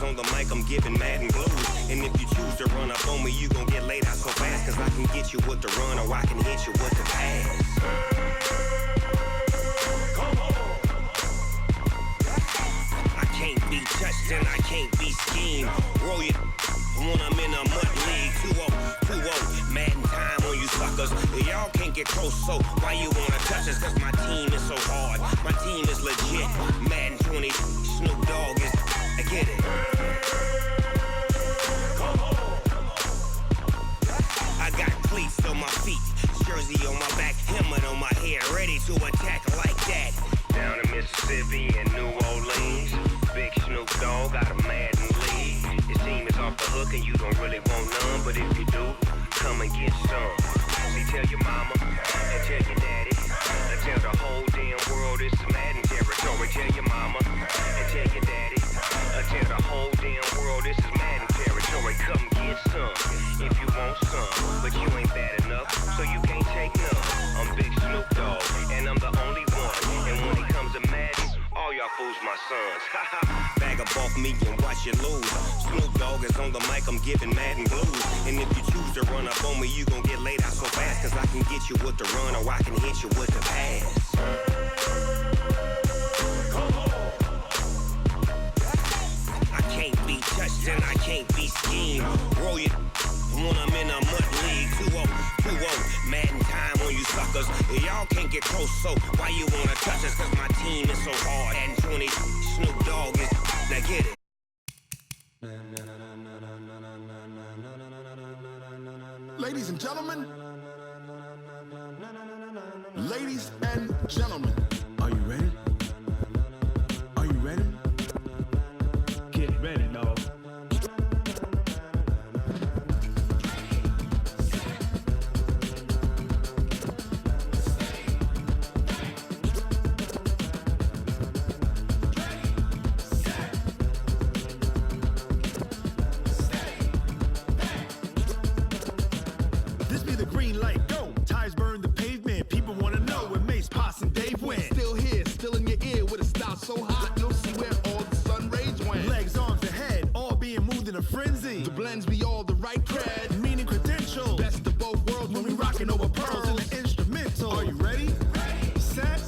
on the mic, I'm giving Madden blues. And if you choose to run up on me, you gon' get laid out so fast. Cause I can get you with the run or I can hit you with the pass. Come on. I can't be touched and I can't be schemed. Roll it when I'm in a mud league. 2-0, Madden time on you suckers. Y'all can't get close, so why you wanna touch us? Cause my team is so hard, my team is legit. Madden 20, Snoop Dogg is, I get it. Come on. I got cleats on my feet, jersey on my back, helmet on my head, ready to attack like that. Down in Mississippi and New Orleans, big Snoop Dogg got a Madden league. Your team is off the hook and you don't really want none, but if you do, come and get some. See, tell your mama and tell your daddy, and tell the whole damn world it's Madden territory. Tell your mama and tell your daddy, and tell the whole damn world this is Madden territory. Come get some if you want some, but you ain't bad enough, so you can't take none. I'm Big Snoop Dogg, and I'm the only one. And when it comes to Madden, all y'all fools my sons. Bag up off me and watch you lose. Snoop Dogg is on the mic, I'm giving Madden blues. And if you choose to run up on me, you gon' get laid out so fast. Cause I can get you with the run or I can hit you with the pass. Come on. I can't be touched and I can't be schemed. Roll it when I'm in a mud league. 2-0, Madden time on you suckers. Y'all can't get close, so why you wanna touch us? Cause my team is so hard. And 20, Snoop Dogg is, now get it. Ladies and gentlemen, ladies and gentlemen, are you ready? Are you ready? Get ready, dog. So hot, you'll see where all the sun rays went. Legs, arms, and head, all being moved in a frenzy. The blends be all the right cred, meaning credentials. Best of both worlds when we rockin' over pearls in the instrumental. Are you ready? Ready. Set.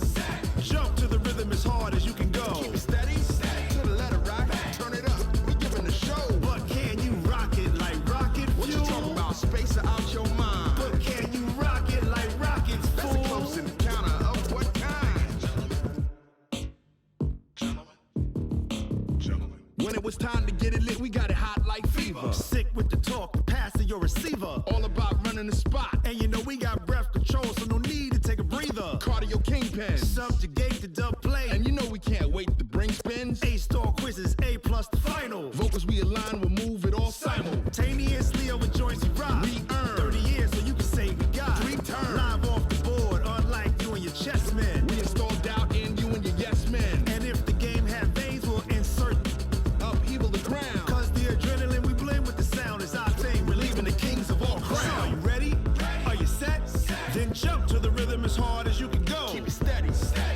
Jump to the rhythm as hard as you can go. Keep it steady. To the letter right. Turn it up. We giving the show. But can you rock it like rocket fuel? What you talking about? Space out your mind. But can you rock it like rockets, fool? That's a close encounter of what kind? When it was time to get it lit, we got it hot like fever. Sick with the talk, passing your receiver. All about running the spot. And you know we got breath control, so no need to take a breather. Cardio kingpin. Subjugate the dub play. And you know we can't wait to bring spins. A-star quizzes, A+ the final. Vocals we align, we'll move it all simultaneously over joints we rock. We earn 30 years, so you can say we got 3 turns. Live off the board, unlike you and your chess men. We install doubt in you and your yes men. And if the game had veins, we'll insert upheaval the ground. Cause the adrenaline we blend with the sound is our thing, relieving the kings of all crowns. So are you ready? Are you set? Then jump to the rhythm as hard as you can go. Keep it steady.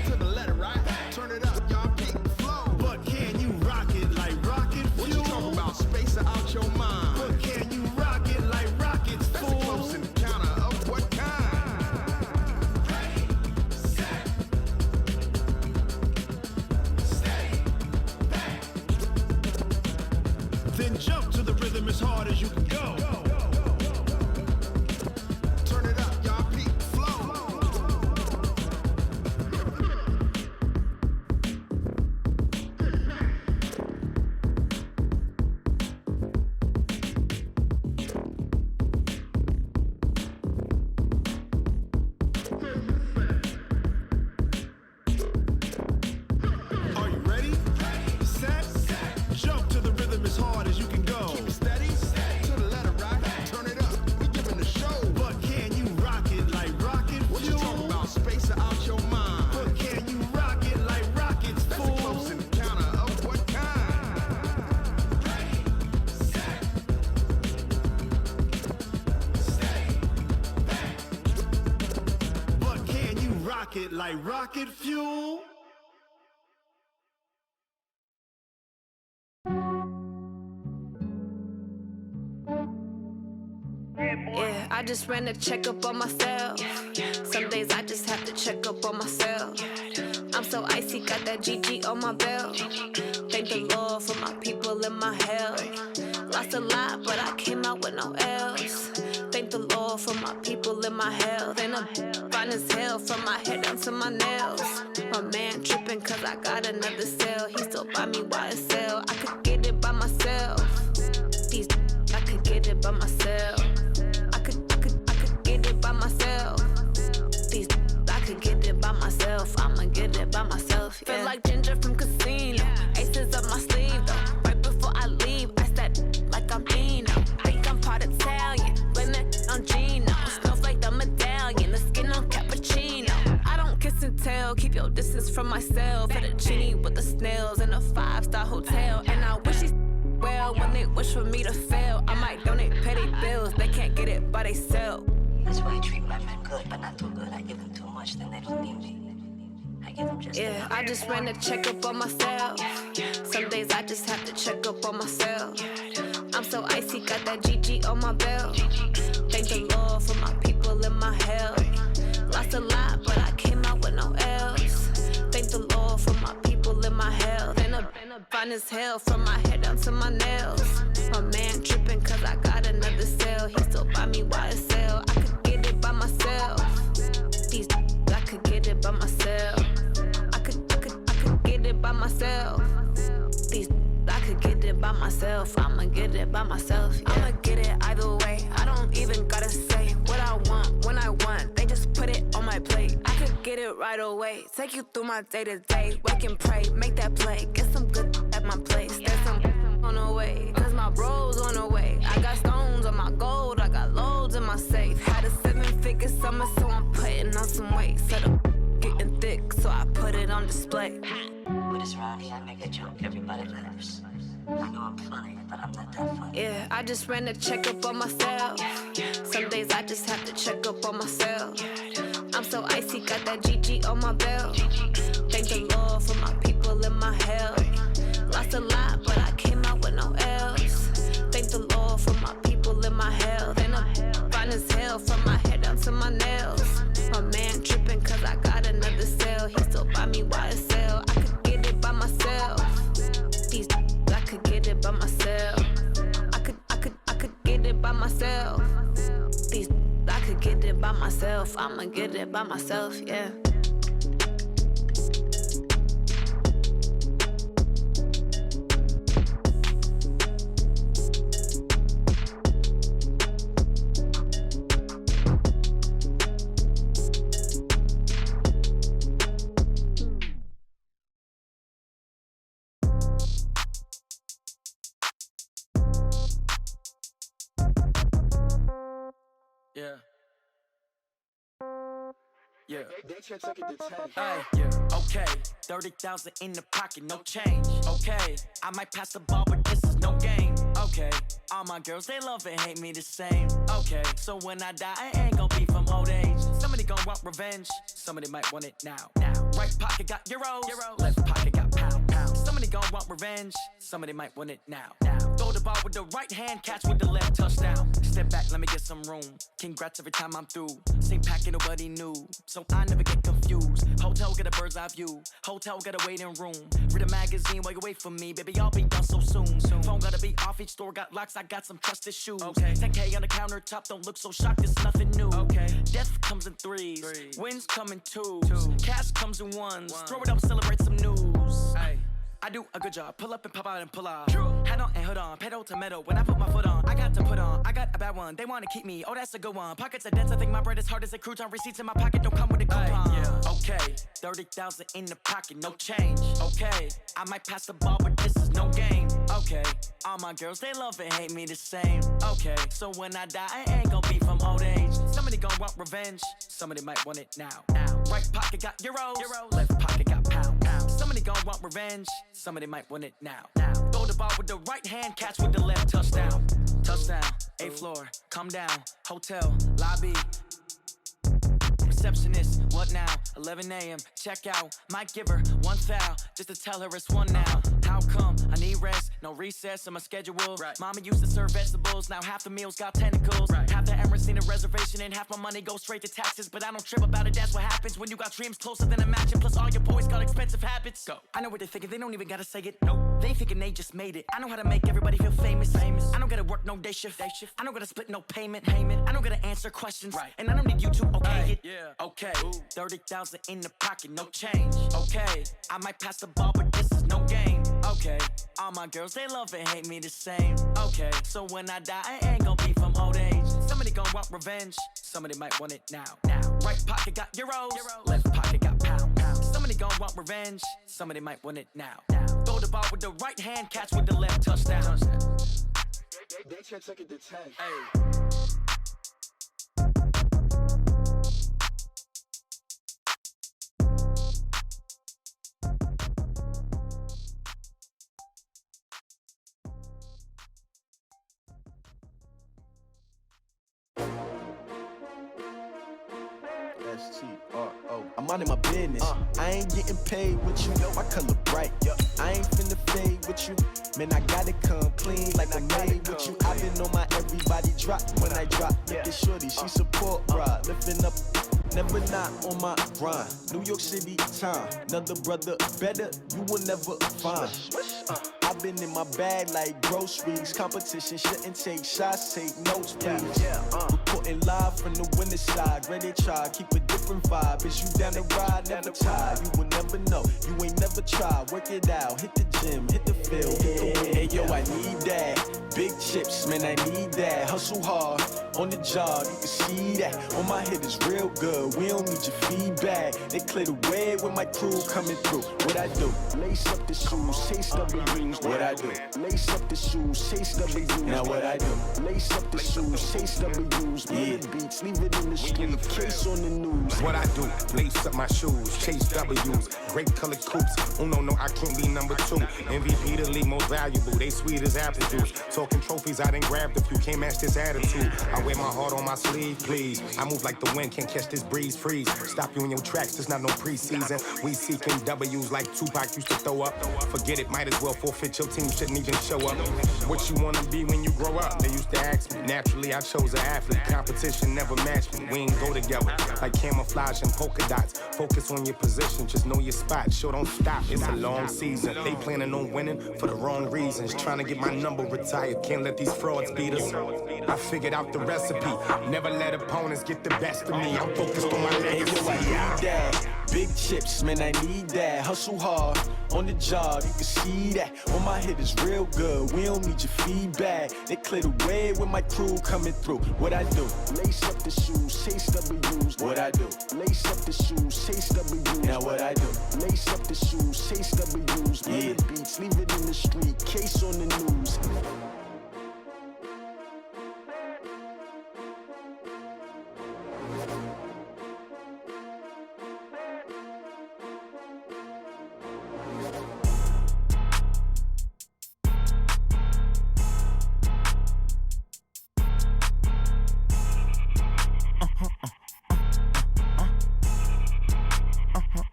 To the letter right. Turn it up, y'all peak the flow. But can you rock it like rocket fuel? What you talking about? Space out your mind. But can you rock it like rockets, That's fool? a close encounter of what kind? Ready, set, steady, back. Then jump to the rhythm as hard as you can go. Turn it up, y'all peak the flow. Are you ready? Set, jump to the rhythm as hard as you can go. Keep it steady. To the letter right. Turn it up, we giving the show. But can you rock it like rocket fuel? What you talking about? Space out your mind. But can you rock it like rockets, That's fool? a close encounter of what kind? Ready, set, steady, back. But can you rock it like rocket fuel? I just ran a checkup on myself. Some days I just have to check up on myself. I'm so icy, got that GG on my belt. Thank the Lord for my people and my health. Lost a lot, but I came out with no L's. Thank the Lord for my people and my health. And I'm fine as hell from my head down to my nails. My man tripping cause I got another cell. He still buy me YSL. I could get it by myself. These I could get it by myself. I could get it by myself. These I could get it by myself. I'ma get it by myself. Yeah. Feel like Ginger from Casino. Aces up my sleeve though. Right before I leave, I step like I'm Dino. Think I'm part Italian. Blame it on Gino. Snowflake the medallion. The skin on cappuccino. I don't kiss and tell. Keep your distance from myself. Fettuccine with the snails in a 5-star hotel. And I wish he's well when they wish for me to fail. I might donate petty bills. They can't get it by themselves. That's why I treat my men good, but not too good. I give them too much, then they don't need me. I give them just enough. I just ran a checkup on myself. Some days I just have to check up on myself. I'm so icy, got that GG on my belt. Thank the Lord for my people and my health. Lost a lot, but I came out with no L's. Thank the Lord for my people and my health. And I'm fine as hell from my head down to my nails. My man tripping cause I got another cell. He still buy me YSL. I could get it by myself. These I could get it by myself. I could get it by myself. These I could get it by myself. I'ma get it by myself. Yeah. I'ma get it either way. I don't even gotta say what I want when I want. They just put it on my plate. I could get it right away. Take you through my day to day. Wake and pray, make that play. Get some good at my place. There's some on the way, cause my bros on the way. I got stones on my gold. I got loads in my safe. Had a 7-figure summer, so I'm putting on some weight. Set up getting thick, so I put it on display. With this round here, I make a joke, everybody laughs. I know I'm funny, but I'm not that funny. Yeah, I just ran a checkup on myself. Some days I just have to check up on myself. I'm so icy, got that GG on my belt. Thank the Lord for my people and my health. Lost a lot, but I came out with no L's. Thank the Lord for my people and my health. And I'm fine as hell from my head down to my nails. My man tripping cause I got another cell. He still buy me YSL. I could get it by myself. These I could get it by myself. I could get it by myself. These I could get it by myself. I'ma get it by myself, yeah. Yeah. Yeah. Hey, yeah. Okay. 30,000 in the pocket, no change. Okay. I might pass the ball, but this is no game. Okay. All my girls, they love and hate me the same. Okay. So when I die, I ain't gonna be from old age. Somebody gonna want revenge. Somebody might want it now. Right pocket got euros. Left pocket got pounds. Somebody gonna want revenge. Somebody might want it now. Throw the ball with the right hand, catch with the left, touchdown. Step back, let me get some room. Congrats every time I'm through. Same packet, nobody knew. So I never get confused. Hotel get a bird's eye view. Hotel get a waiting room. Read a magazine while you wait for me. Baby, I'll be done so soon. Phone gotta be off, each store got locks. I got some trusted shoes. Okay. 10K on the countertop, don't look so shocked, it's nothing new. Okay. Death comes in threes. Wins come in twos. Cash comes in ones. Throw it up, celebrate some news. Hey. I do a good job, pull up and pop out and pull off. Hat on and hood on, pedal to metal. When I put my foot on, I got to put on. I got a bad one, they wanna keep me, oh that's a good one. Pockets are dense, I think my bread is hard as a crouton. Receipts in my pocket don't come with a coupon. Yeah. Okay, 30,000 in the pocket, no change. Okay, I might pass the ball, but this is no game. Okay, all my girls, they love and hate me the same. Okay, so when I die, I ain't gonna be from old age. Somebody gon' want revenge, somebody might want it now. Right pocket got euros. Left pocket got pounds. Somebody gon' want revenge, somebody might want it now. Throw the ball with the right hand, catch with the left, touchdown. Touchdown, 8th floor, come down, hotel, lobby. Receptionist, what now? 11 a.m., check out. Might give her one foul, just to tell her it's one now. How come? I need rest, no recess in my schedule. Right. Mama used to serve vegetables, now half the meals got tentacles. Right. Half the Emirates need a reservation and half my money goes straight to taxes. But I don't trip about it, that's what happens when you got dreams closer than a match. And plus all your boys got expensive habits. Go. I know what they're thinking, they don't even gotta say it. Nope. They thinking they just made it. I know how to make everybody feel famous. I don't gotta work no day shift. I don't gotta split no payment. I don't gotta answer questions. Right. And I don't need you to okay it. Yeah. Okay. 30,000 in the pocket, no change. Okay. I might pass the ball, but this is no game. Okay. All my girls, they love and hate me the same. Okay. So when I die, I ain't gonna be from old age. Somebody gon' want revenge. Somebody might want it now. Right pocket got euros. Left pocket got pounds. Somebody gon' want revenge. Somebody might want it now. Throw the ball with the right hand, catch with the left, touchdown. That shit took it to 10. Hey. S-T-R-O. I'm minding my business. I ain't getting paid with you. My color bright. I ain't finna fade with you. Man, I gotta come clean like I made with you. I been on my everybody drop when I drop. Look at shorty, she support, bruh. Lifting up, never not on my grind. New York City time. Another brother better, you will never find. I've been in my bag like groceries. Competition shouldn't take shots, take notes, please. Reporting live from the winter side. Ready to try, keep a different vibe. Is you down the ride, never tired. You will never know, you ain't never tried. Work it out, hit the gym, hit the field, hit the wind. Hey yo, I need that. Big chips, man, I need that. Hustle hard, on the job, you can see that. On my head is real good, we don't need your feedback. They clear the way with my crew coming through. What I do? Lace up the shoes, chase W's. What I do? Lace up the shoes, chase W's. Now what I do? Lace up the shoes, chase W's. Yeah, beats, leave it in the street, case on the news. What I do? Lace up my shoes, chase W's. Great colored coops. Oh no, I can't be number 2. MVP the league most valuable. They sweet as apple juice. Talking trophies, I done grabbed a few. Can't match this attitude. I wear my heart on my sleeve, please. I move like the wind, can't catch this breeze, freeze. Stop you in your tracks, there's not no preseason. We seeking W's like Tupac used to throw up. Forget it, might as well forfeit. Your team shouldn't even show up. What you wanna be when you grow up? They used to ask me. Naturally, I chose an athlete. Competition never matched me. We ain't go together like camouflage and polka dots. Focus on your position, just know your spot. Sure, don't stop. It's a long season. They planning on winning for the wrong reasons. Trying to get my number retired. Can't let these frauds beat us. I figured out the recipe. Never let opponents get the best of me. I'm focused on my legacy. I need that. Big chips, man, I need that. Hustle hard, on the job, you can see that. On my head is real good, we don't need your feedback. They clear the way with my crew coming through. What I do? Lace up the shoes, chase W's. What I do? Lace up the shoes, chase W's. Now what I do? Lace up the shoes, chase W's. Yeah, beats, leave it in the street, case on the news.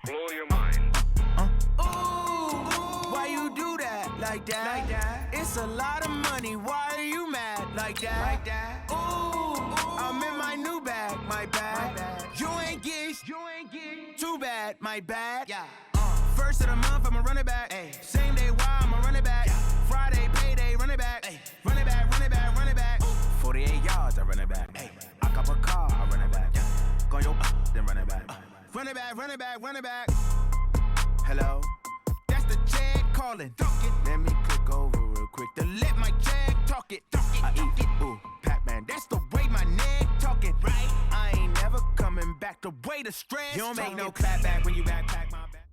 Blow your mind. Why you do that like that? It's a lot of money. Why are you mad like that? Ooh, I'm in my new bag, my bad. You ain't get too bad, my bad. Yeah. First of the month, I'ma run it back. Ay. Same day, why I'ma run it back. Yeah. Friday, payday, run it back. Ay. Run it back, run it back, run it back. 48 yards, I run it back. Ay. I cop a car, I run it back. Yeah. Go your then run it back. Run it back, run it back, run it back. Hello? That's the check calling. Let me click over real quick to let my check talk it. I eat it, ooh, Pac-Man. That's the way my neck talking. Right? I ain't never coming back the way the stress. You don't make no clap back when you backpack my back.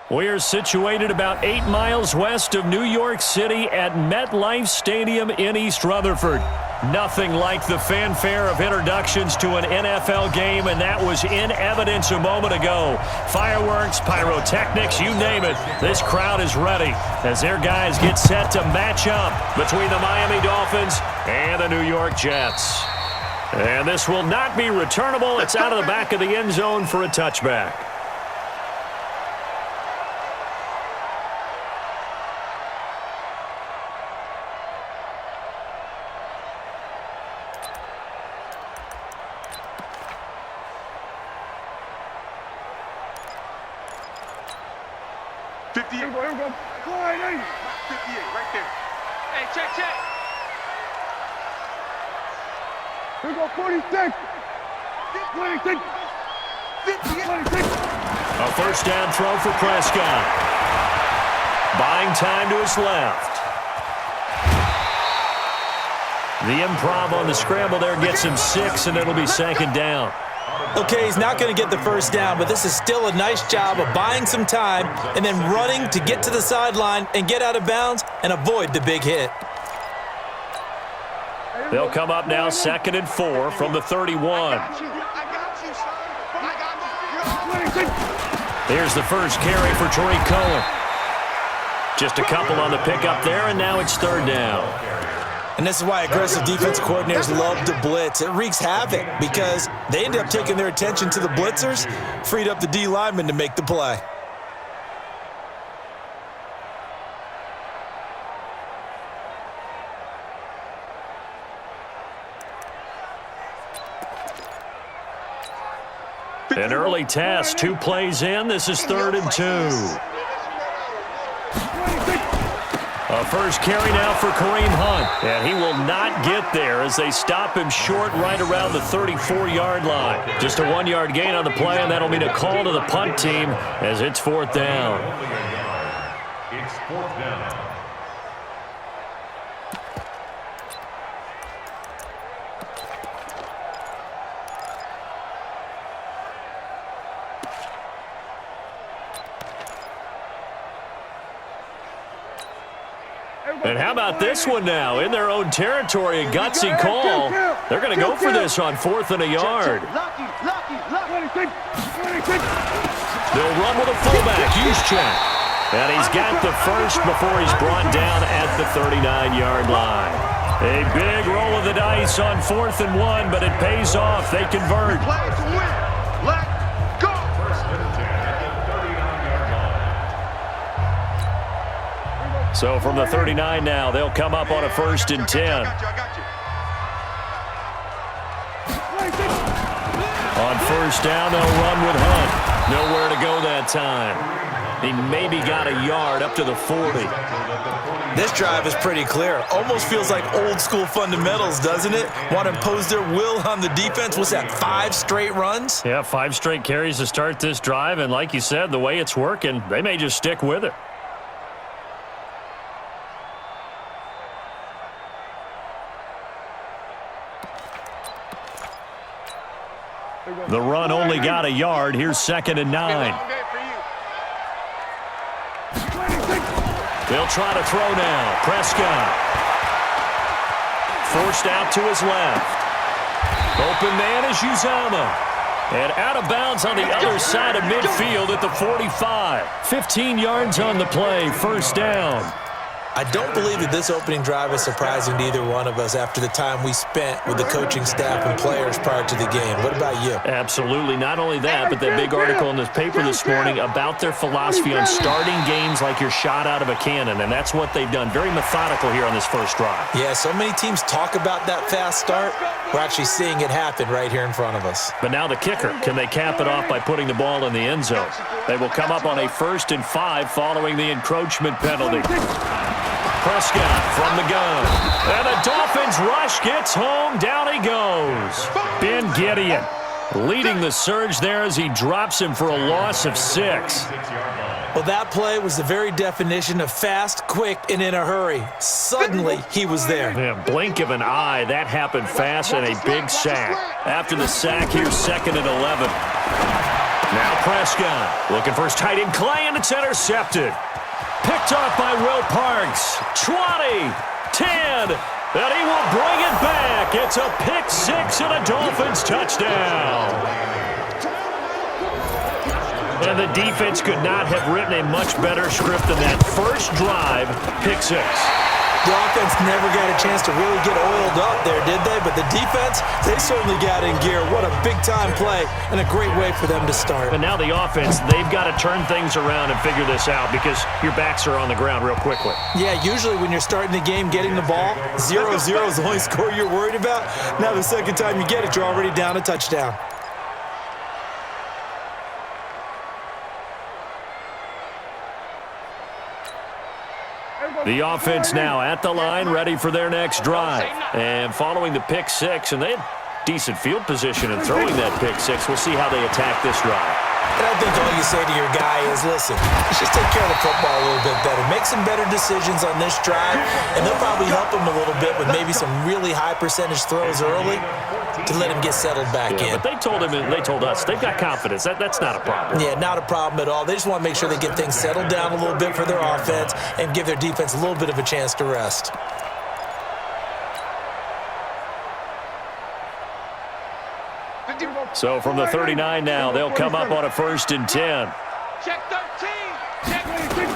We are situated about 8 miles west of New York City at MetLife Stadium in East Rutherford. Nothing like the fanfare of introductions to an NFL game, and that was in evidence a moment ago. Fireworks, pyrotechnics, you name it. This crowd is ready as their guys get set to match up between the Miami Dolphins and the New York Jets. And this will not be returnable. It's out of the back of the end zone for a touchback. Here we go. Fly, 58, right there. Hey, check. Here we go, 46. 26. 26. A first down throw for Prescott. Buying time to his left. The improv on the scramble there gets him 6, and it'll be second down. Okay, he's not going to get the first down, but this is still a nice job of buying some time and then running to get to the sideline and get out of bounds and avoid the big hit. They'll come up now 2nd and 4 from the 31. Here's the first carry for Tariq Cohen. Just a couple on the pickup there, and now it's 3rd down. And this is why aggressive defensive coordinators love to blitz. It wreaks havoc because they end up taking their attention to the blitzers, freed up the D lineman to make the play. An early test, 2 plays in. This is 3rd and 2. A first carry now for Kareem Hunt. And he will not get there as they stop him short right around the 34-yard line. Just a 1-yard gain on the play, and that'll mean a call to the punt team as it's 4th down. It's 4th down. And how about this one now? In their own territory, a gutsy call. They're going to go for this on 4th and a yard. They'll run with a fullback, Juszczyk. And he's got the first before he's brought down at the 39-yard line. A big roll of the dice on 4th and 1, but it pays off. They convert. So from the 39 now, they'll come up on a 1st and 10. On 1st down, they'll run with Hunt. Nowhere to go that time. He maybe got a yard up to the 40. This drive is pretty clear. Almost feels like old school fundamentals, doesn't it? Want to impose their will on the defense. What's that, 5 straight runs? Yeah, 5 straight carries to start this drive. And like you said, the way it's working, they may just stick with it. The run only got a yard. Here's 2nd and 9. They'll try to throw now. Prescott. Forced out to his left. Open man is Uzomah. And out of bounds on the other side of midfield at the 45. 15 yards on the play. 1st down. I don't believe that this opening drive is surprising to either one of us after the time we spent with the coaching staff and players prior to the game. What about you? Absolutely. Not only that, but that big article in this paper this morning about their philosophy on starting games like you're shot out of a cannon, and that's what they've done. Very methodical here on this first drive. Yeah, so many teams talk about that fast start. We're actually seeing it happen right here in front of us. But now the kicker. Can they cap it off by putting the ball in the end zone? They will come up on a 1st and 5 following the encroachment penalty. Prescott from the gun. And the Dolphins rush gets home. Down he goes. Ben Gideon leading the surge there as he drops him for a loss of 6. Well, that play was the very definition of fast, quick, and in a hurry. Suddenly, he was there. Yeah, blink of an eye. That happened fast and a big sack. After the sack, here's 2nd and 11. Now Prescott looking for his tight end Clay, and it's intercepted. Picked off by Will Parks. 20, 10, and he will bring it back. It's a pick 6 and a Dolphins touchdown. And the defense could not have written a much better script than that. First drive, pick 6. The offense never got a chance to really get oiled up there, did they? But the defense, they certainly got in gear. What a big-time play and a great way for them to start. And now the offense, they've got to turn things around and figure this out because your backs are on the ground real quickly. Yeah, usually when you're starting the game, getting the ball, 0-0 is the only score you're worried about. Now the second time you get it, you're already down a touchdown. The offense now at the line, ready for their next drive. And following the pick six, and they had decent field position in throwing that pick six. We'll see how they attack this drive. And I think all you say to your guy is, listen, let's just take care of the football a little bit better. Make some better decisions on this drive, and they'll probably help him a little bit with maybe some really high percentage throws early to let him get settled back in. But they told him, and they told us, they've got confidence. That's not a problem. Yeah, not a problem at all. They just want to make sure they get things settled down a little bit for their offense and give their defense a little bit of a chance to rest. So from the 39 now, they'll come up on a 1st and 10. Check 13. Check 13.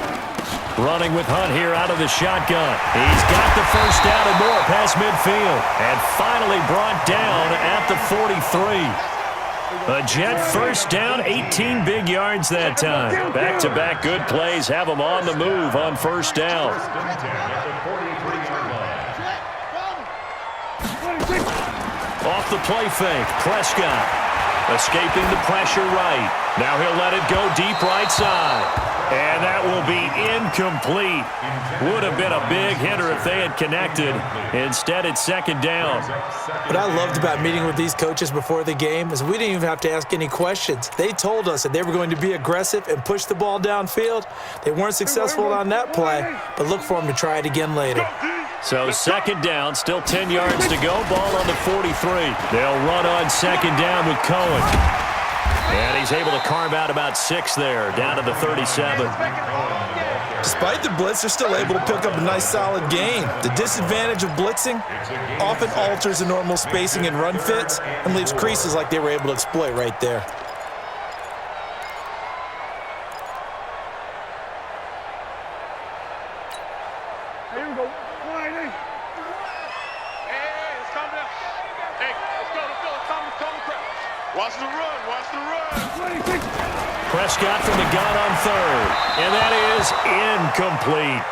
Running with Hunt here out of the shotgun. He's got the first down and more past midfield. And finally brought down at the 43. A Jet first down, 18 big yards that time. Back-to-back good plays have them on the move on first down. Off the play fake, Prescott escaping the pressure right. Now he'll let it go deep right side. And that will be incomplete. Would have been a big hitter if they had connected. Instead, it's 2nd down. What I loved about meeting with these coaches before the game is we didn't even have to ask any questions. They told us that they were going to be aggressive and push the ball downfield. They weren't successful on that play, but look for them to try it again later. So 2nd down, still 10 yards to go. Ball on the 43. They'll run on 2nd down with Cohen. And he's able to carve out about 6 there, down to the 37. Despite the blitz, they're still able to pick up a nice, solid gain. The disadvantage of blitzing often alters the normal spacing and run fits and leaves creases like they were able to exploit right there. Here we go. Hey, it's coming up. Hey, let's go. It's coming. Watch the run. Prescott from the gun on 3rd. And that is incomplete.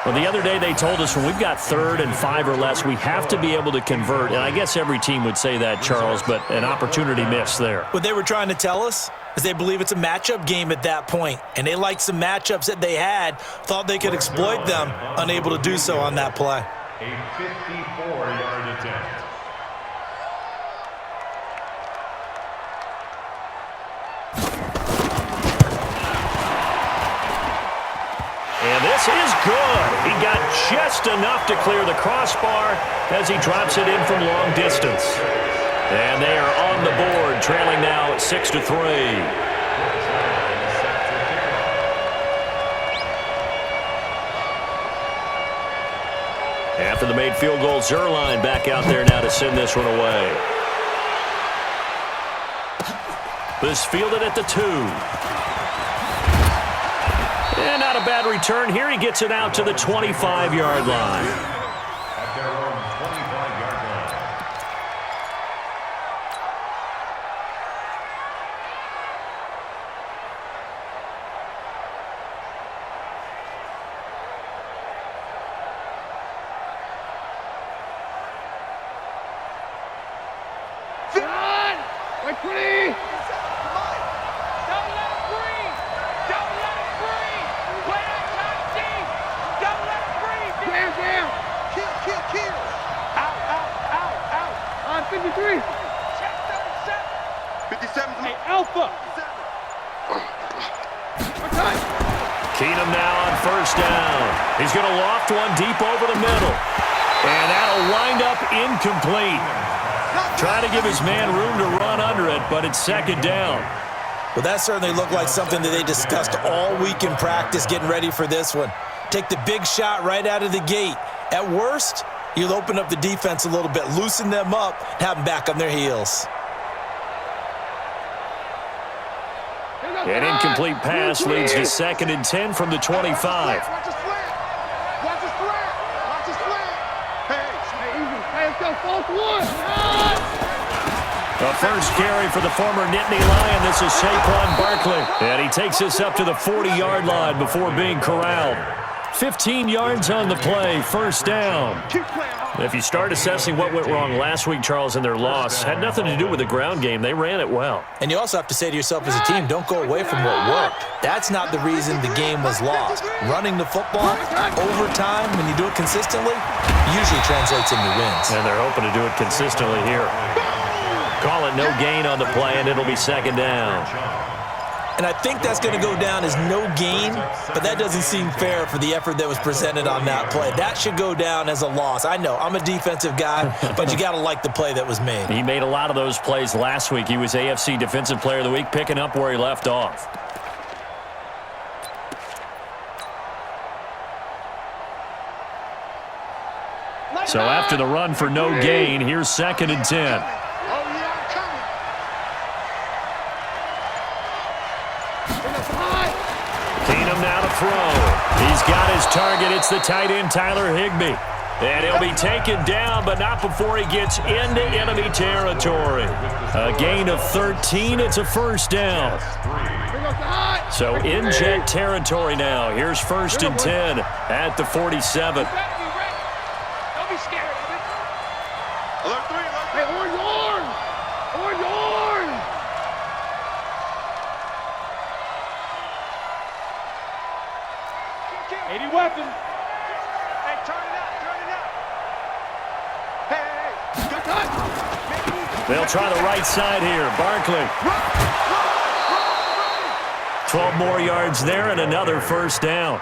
Well, the other day they told us when we've got 3rd and 5 or less, we have to be able to convert. And I guess every team would say that, Charles, but an opportunity missed there. What they were trying to tell us is they believe it's a matchup game at that point. And they liked some matchups that they had, thought they could exploit them, unable to do so on that play. A 54-yard attempt. And this is good. He got just enough to clear the crossbar as he drops it in from long distance. And they are on the board, trailing now at 6-3. After the made field goal, Zerline back out there now to send this one away. This fielded at the 2. And not a bad return here. He gets it out to the 25-yard line. At their own 25-yard line. Wait, free! Don't let it breathe! Don't let it breathe! Play that top deep! Don't let it breathe! Down! Kill! Out! On 53! Check 37! 57! Hey, Alpha! Okay. Keenum now on first down. He's going to loft one deep over the middle. And that'll wind up incomplete. Trying to give his man room to run under it, but it's 2nd down. Well, that certainly looked like something that they discussed all week in practice getting ready for this one. Take the big shot right out of the gate. At worst, you'll open up the defense a little bit, loosen them up, have them back on their heels. An incomplete pass leads to 2nd and 10 from the 25. Watch his slant! Hey, let's go, false one! A first carry for the former Nittany Lion. This is Saquon Barkley. And he takes us up to the 40-yard line before being corralled. 15 yards on the play, first down. If you start assessing what went wrong last week, Charles, in their loss, had nothing to do with the ground game. They ran it well. And you also have to say to yourself as a team, don't go away from what worked. That's not the reason the game was lost. Running the football over time, when you do it consistently, usually translates into wins. And they're hoping to do it consistently here. Call it no gain on the play, and it'll be second down. And I think that's going to go down as no gain, but that doesn't seem fair for the effort that was presented on that play. That should go down as a loss. I know, I'm a defensive guy, but you got to like the play that was made. He made a lot of those plays last week. He was AFC Defensive Player of the Week, picking up where he left off. So after the run for no gain, here's 2nd and 10. Keenum now to throw. He's got his target. It's the tight end, Tyler Higbee. And he'll be taken down, but not before he gets into enemy territory. A gain of 13. It's a first down. So in jet territory now. Here's 1st and 10 at the 47. Don't be scared of it. Alert 3, alert 3. Hey, orange horn! Orange horn! Any weapon. Hey, turn it up, turn it up. Hey, good touch. They'll try the right side here. Barkley. 12 more yards there and another first down.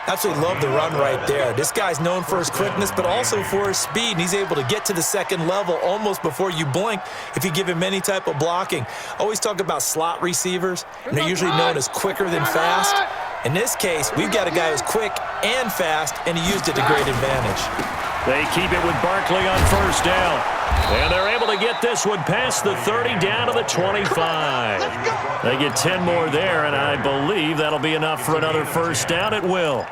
Absolutely love the run right there. This guy's known for his quickness, but also for his speed, and he's able to get to the second level almost before you blink if you give him any type of blocking. Always talk about slot receivers, and they're usually known as quicker than fast. In this case, we've got a guy who's quick and fast, and he used it to great advantage. They keep it with Barkley on first down. And they're able to get this one past the 30 down to the 25. They get 10 more there, and I believe that'll be enough for another first down. It will.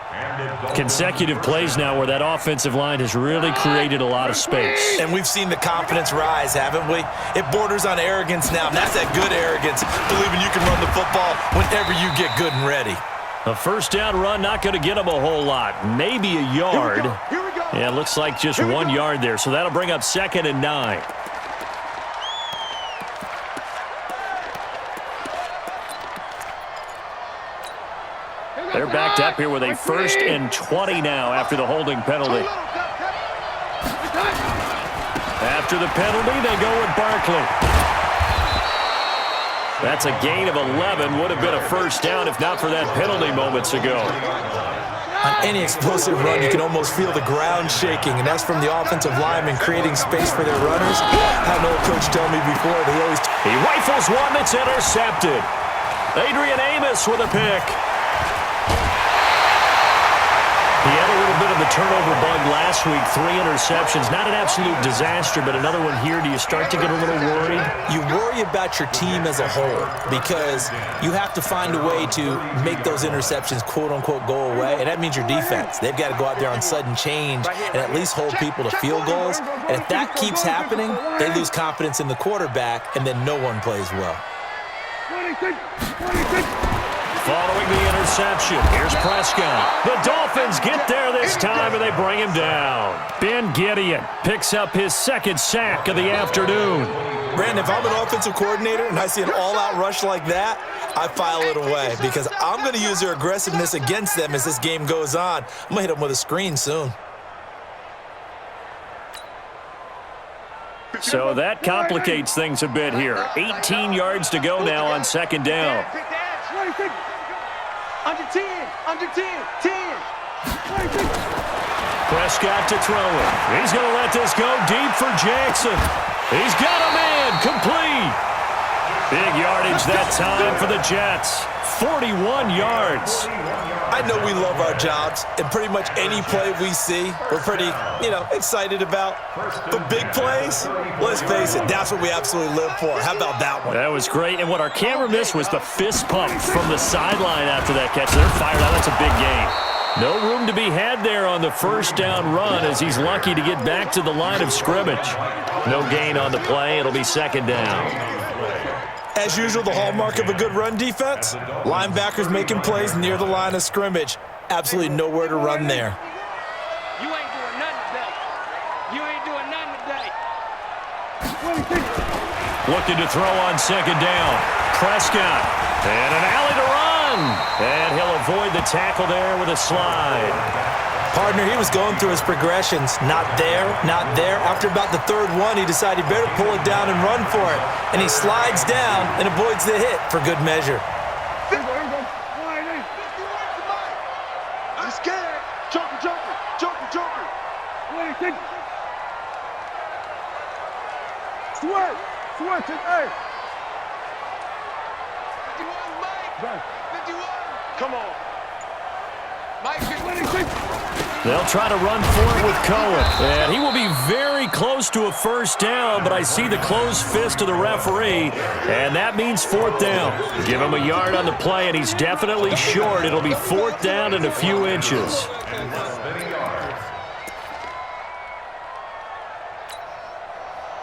Consecutive plays now where that offensive line has really created a lot of space. And we've seen the confidence rise, haven't we? It borders on arrogance now, and that's that good arrogance, believing you can run the football whenever you get good and ready. A first down run, not going to get them a whole lot. Maybe a yard. Yeah, it looks like just 1 yard there, so that'll bring up 2nd and 9. They're backed up here with a 1st and 20 now after the holding penalty. After the penalty, they go with Barkley. That's a gain of 11. Would have been a first down if not for that penalty moments ago. On any explosive run, you can almost feel the ground shaking, and that's from the offensive linemen creating space for their runners. I had an old coach tell me before, he rifles one that's intercepted. Adrian Amos with a pick. He had a little bit of a turnover bug last week, 3 interceptions. Not an absolute disaster, but another one here. Do you start to get a little worried? You worry about your team as a whole because you have to find a way to make those interceptions, quote-unquote, go away, and that means your defense. They've got to go out there on sudden change and at least hold people to field goals. And if that keeps happening, they lose confidence in the quarterback, and then no one plays well. Following the interception, here's Prescott. The Dolphins get there this time, and they bring him down. Ben Gideon picks up his 2nd sack of the afternoon. Brandon, if I'm an offensive coordinator and I see an all-out rush like that, I file it away because I'm going to use their aggressiveness against them as this game goes on. I'm going to hit them with a screen soon. So that complicates things a bit here. 18 yards to go now on 2nd down. Under 10, under 10, 10. Prescott to throw it. He's going to let this go deep for Jackson. He's got a man complete. Big yardage that time for the Jets. 41 yards. I know we love our jobs, and pretty much any play we see, we're pretty, excited about. But big plays, let's face it, that's what we absolutely live for. How about that one? That was great, and what our camera missed was the fist pump from the sideline after that catch. They're fired out. That's a big gain. No room to be had there on the first down run as he's lucky to get back to the line of scrimmage. No gain on the play. It'll be 2nd down. As usual, the hallmark of a good run defense, linebackers making plays near the line of scrimmage. Absolutely nowhere to run there. You ain't doing nothing today. You ain't doing nothing today. Looking to throw on second down. Prescott. And an alley to run. And he'll avoid the tackle there with a slide. Partner, he was going through his progressions. Not there, not there. After about the third one, he decided he better pull it down and run for it. And he slides down and avoids the hit for good measure. I'm scared. Joker. Swerve, hey. 51, Mike. 51. Come on. Mike, 56. They'll try to run for it with Cohen. And he will be very close to a first down, but I see the closed fist of the referee, and that means fourth down. Give him a yard on the play, and he's definitely short. It'll be fourth down and a few inches.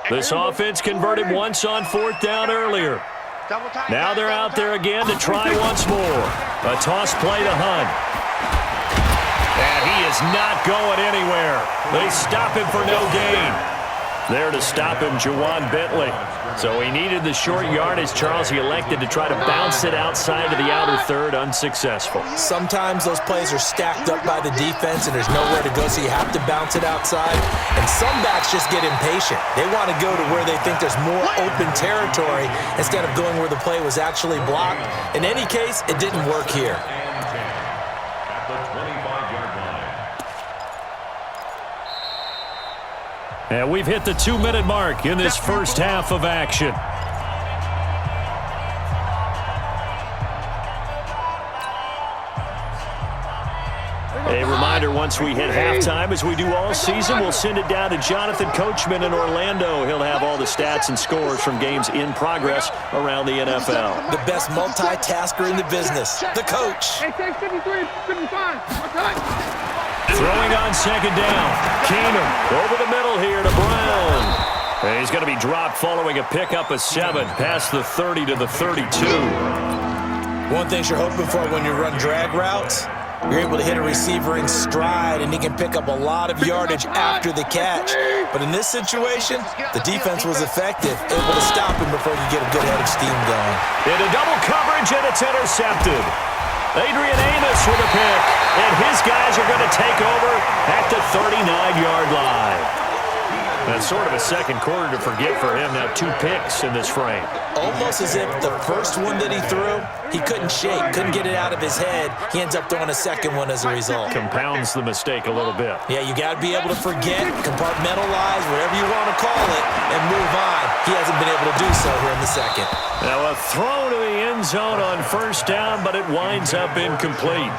This offense converted once on fourth down earlier. Now they're out there again to try once more. A toss play to Hunt. And he is not going anywhere. They stop him for no gain. There to stop him, Juwan Bentley. So he needed the short yardage, Charles. He elected to try to bounce it outside of the outer third, unsuccessful. Sometimes those plays are stacked up by the defense and there's nowhere to go, so you have to bounce it outside. And some backs just get impatient. They want to go to where they think there's more open territory instead of going where the play was actually blocked. In any case, it didn't work here. At the 25-yard line. And we've hit the 2-minute mark in this first half of action. A reminder, once we hit halftime, as we do all season, we'll send it down to Jonathan Coachman in Orlando. He'll have all the stats and scores from games in progress around the NFL. The best multitasker in the business, the coach. Throwing on second down. Keenum over the middle here to Brown. And he's going to be dropped following a pickup of 7 past the 30 to the 32. One thing you're hoping for when you run drag routes, you're able to hit a receiver in stride, and he can pick up a lot of yardage after the catch. But in this situation, the defense was effective, able to stop him before he could get a good head of steam going. Into double coverage, and it's intercepted. Adrian Amos with a pick, and his guys are going to take over at the 39-yard line. That's sort of a second quarter to forget for him. Now 2 picks in this frame. Almost as if the first one that he threw, he couldn't shake, couldn't get it out of his head. He ends up throwing a second one as a result. Compounds the mistake a little bit. Yeah, you got to be able to forget, compartmentalize, whatever you want to call it, and move on. He hasn't been able to do so here in the second. Now a throw to the end zone on first down, but it winds up incomplete.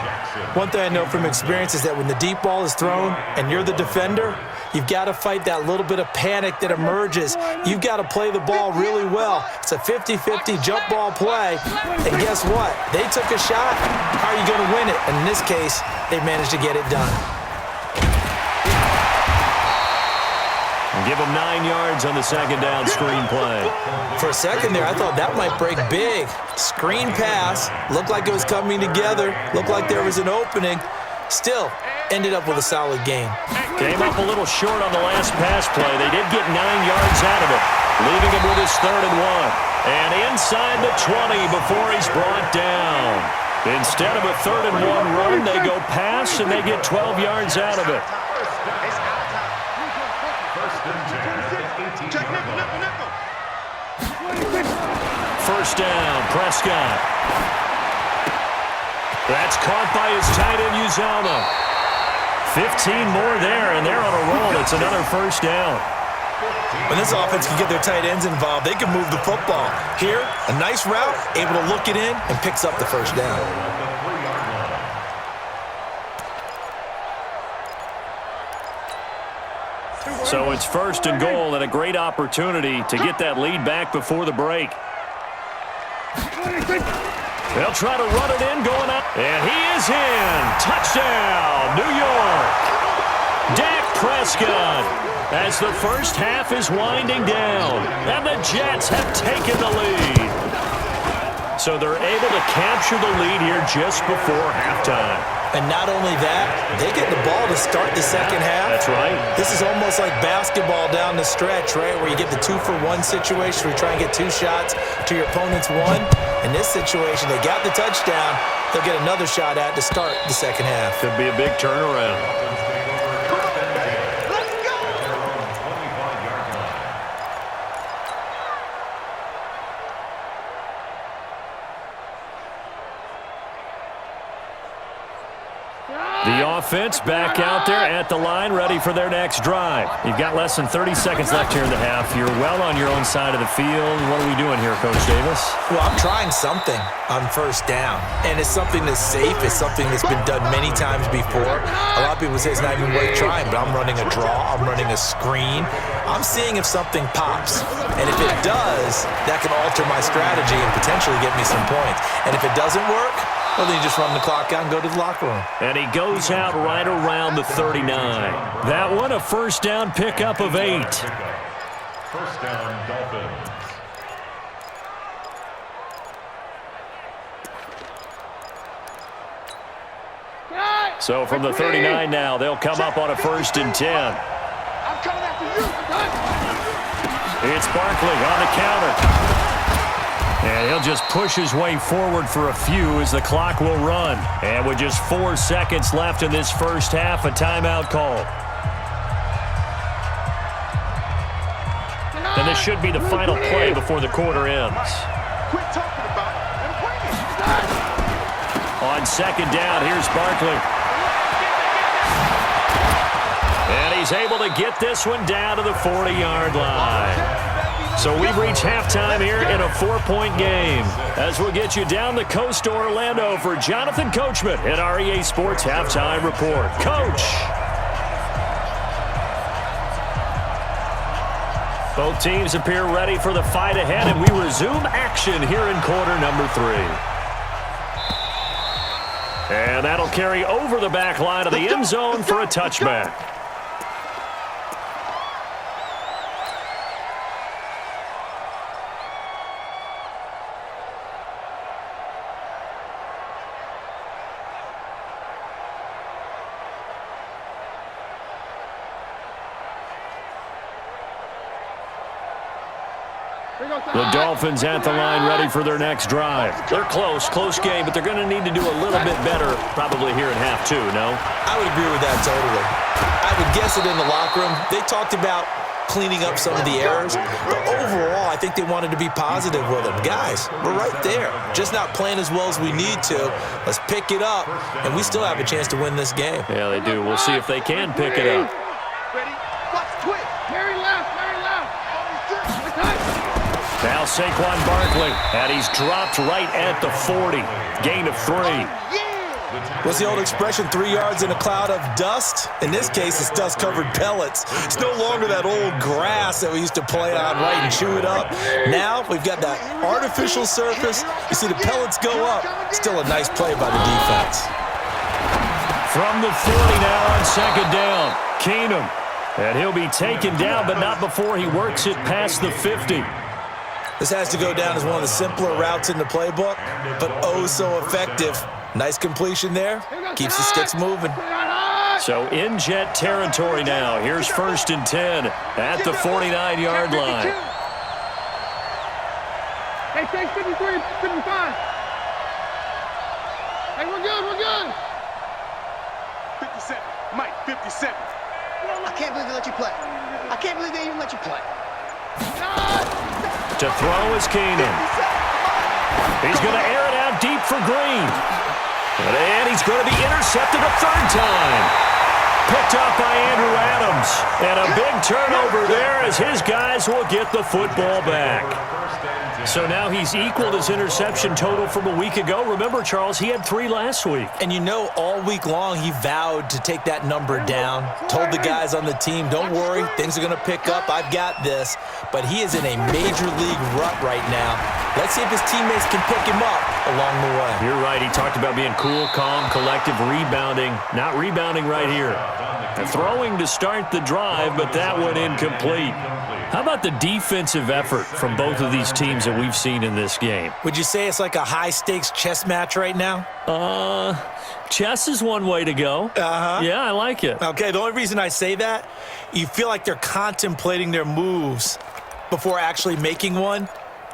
One thing I know from experience is that when the deep ball is thrown and you're the defender, you've got to fight that little bit of panic that emerges. You've got to play the ball really well. It's a 50-50 jump ball play, and guess what? They took a shot. How are you going to win it? And in this case, they managed to get it done. And give him 9 yards on the second down screen play. For a second there, I thought that might break big. Screen pass, looked like it was coming together, looked like there was an opening. Still, ended up with a solid game. Came up a little short on the last pass play. They did get 9 yards out of it, leaving him with his 3rd and 1. And inside the 20 before he's brought down. Instead of a 3rd and 1 run, they go pass, and they get 12 yards out of it. First down, Prescott. That's caught by his tight end, Uzomah. 15 more there, and they're on a roll. It's another first down. When this offense can get their tight ends involved, they can move the football. Here, a nice route, able to look it in, and picks up the first down. So it's 1st and goal, and a great opportunity to get that lead back before the break. They'll try to run it in, going up, and he is in. Touchdown, New York. Dak Prescott, as the first half is winding down, and the Jets have taken the lead. So they're able to capture the lead here just before halftime. And not only that, they get the ball to start the second half. That's right. This is almost like basketball down the stretch, right, where you get the 2-for-1 situation where you try and get 2 shots to your opponent's 1. In this situation, they got the touchdown. They'll get another shot at to start the second half. Could be a big turnaround. The offense back out there at the line, ready for their next drive. You've got less than 30 seconds left here in the half. You're well on your own side of the field. What are we doing here, Coach Davis? Well, I'm trying something on first down, and it's something that's safe. It's something that's been done many times before. A lot of people say it's not even worth trying, but I'm running a draw. I'm running a screen. I'm seeing if something pops, and if it does, that can alter my strategy and potentially get me some points. And if it doesn't work, well, then you just run the clock out and go to the locker room. And he goes out right around the 39. That one, a first down pickup of 8. First down, Dolphins. So from the 39 now, they'll come up on a 1st and 10. I'm coming after you. It's Barkley on the counter. And he'll just push his way forward for a few as the clock will run. And with just 4 seconds left in this first half, a timeout call. And this should be the final play before the quarter ends. Quit talking about it and bring it. On second down, here's Barkley. And he's able to get this one down to the 40-yard line. So we've reached halftime here in a 4-point game. As we'll get you down the coast to Orlando for Jonathan Coachman at REA Sports Halftime Report. Coach! Both teams appear ready for the fight ahead, and we resume action here in quarter number 3. And that'll carry over the back line of the end zone for a touchback. The Dolphins at the line ready for their next drive. They're close game, but they're going to need to do a little bit better probably here in half 2, no? I would agree with that totally. I would guess it in the locker room. They talked about cleaning up some of the errors, but overall, I think they wanted to be positive with them. Guys, we're right there. Just not playing as well as we need to. Let's pick it up, and we still have a chance to win this game. Yeah, they do. We'll see if they can pick it up. Ready? Watch quick. Harry left. Now Saquon Barkley, and he's dropped right at the 40. Gain of 3. What's the old expression, 3 yards in a cloud of dust? In this case, it's dust-covered pellets. It's no longer that old grass that we used to play on, right, and chew it up. Now we've got that artificial surface. You see the pellets go up. Still a nice play by the defense. From the 40 now on second down, Keenum. And he'll be taken down, but not before he works it past the 50. This has to go down as one of the simpler routes in the playbook, but oh so effective. Nice completion there. Keeps the sticks moving. So in jet territory now. Here's 1st and 10 at the 49-yard line. Hey, take 53, 55. Hey, we're good. 57. Mike, 57. I can't believe they let you play. I can't believe they even let you play. To throw is Keenum. He's going to air it out deep for Green. And he's going to be intercepted a 3rd time. Picked up by Andrew Adams. And a big turnover there as his guys will get the football back. So now he's equaled his interception total from a week ago. Remember, Charles, he had 3 last week. And you know, all week long, he vowed to take that number down. Told the guys on the team, don't worry, things are going to pick up. I've got this. But he is in a major league rut right now. Let's see if his teammates can pick him up along the way. You're right. He talked about being cool, calm, collective, rebounding. Not rebounding right here. Throwing to start the drive, but that one incomplete. How about the defensive effort from both of these teams that we've seen in this game? Would you say it's like a high-stakes chess match right now? Chess is one way to go. Yeah, I like it. Okay, the only reason I say that, you feel like they're contemplating their moves before actually making one,